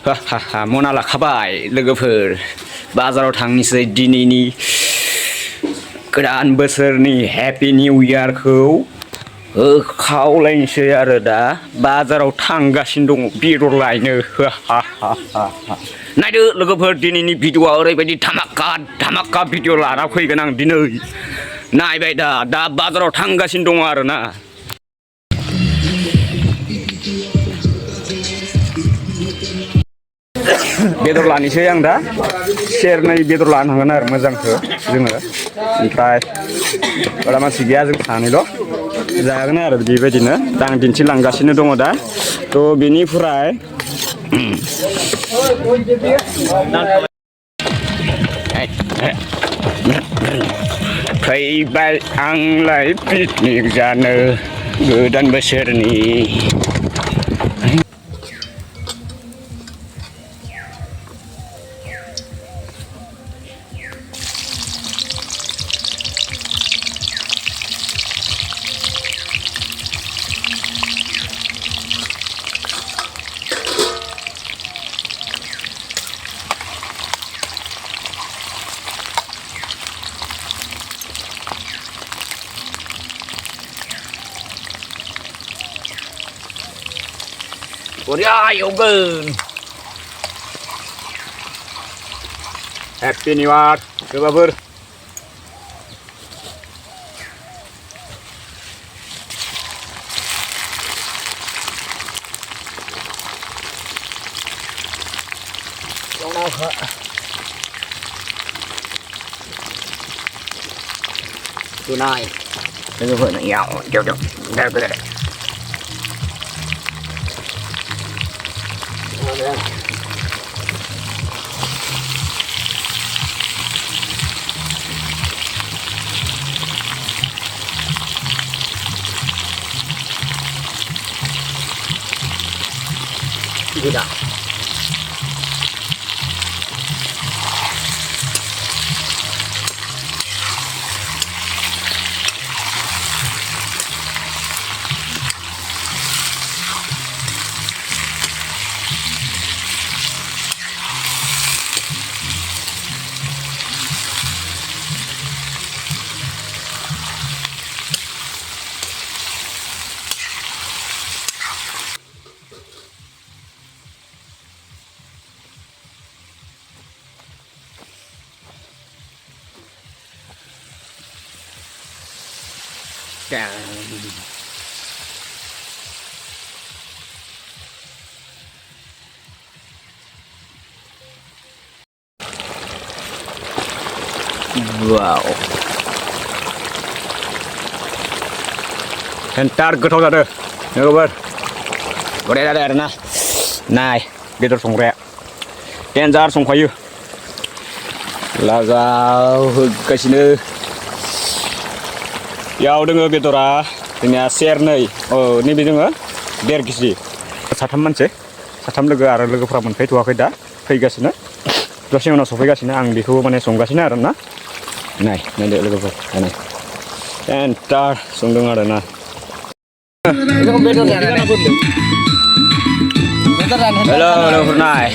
हा मना लाखाबाय लोगोफोर बाजाराव थांनोसै दिनैनि गोदान बोसोरनि हेपि निउ इयारखौ खावलायनोसै आरो दा बाजाराव थांगासिनो दङ बेदर लायनो नायदो लोगोफोर दिनैनि भिडिअआ ओरैबायदि धामाका भिडिअ लाना फैगोन आं दिनै नायबाय दा बाजाराव थांगासिनो दङ आरोना बेदर लानोसै आं दा सेरनै बेदर लानो थांगोन आरो मोजांखौ जोङो ओमफ्राय बारा मानसि गैया जों सानैल' जागोन आरो बेबायदिनो दा आं दिन्थिलांगासिनो दङ दा थ' बेनिफ्राय फैबाय आंलाय पिकनिक जानो गोदान बोसोरनि Korea yogurt. Happy New Year, लोगोफोर. Tonight, लोगोफोर याव दा Tidak. Wow. Entar goथाव जादों लोगोफोर गरे जादों आरोना नाय बेदर संग्राया देन्जार संखायो लाजाव होगासिनो याव दोङो बेदरा जोंनिया सेरनै नैबे दोङो 1.5 केजि साथाम मानसि साथाम लोगो आरो लोगोफोरा मोनफैथ'वाखै दा फैगासिनो दसे उनाव सफैगासिनो आं बेखौ माने संगासिनो आरोना नायदो लोगोफोर नाय एन्टार संदों आरोना हेल' लोगोफोर नाय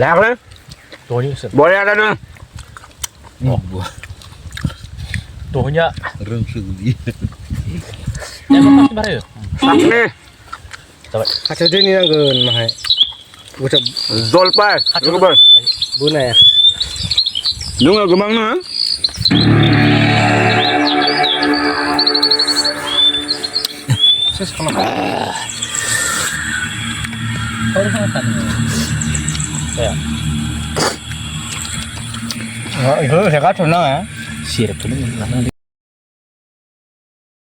लायाखै boleh ada nih. Tuhnya rengsek dia. Yang pas bare ya? Sakne. Coba. Kaca ini anggun mah. Ucap zolpai. Coba. Buna ya. Lu nggak gemang nih? Ses kalau Kalau makan. Ya. itu saya kacau ya. Siap tuh.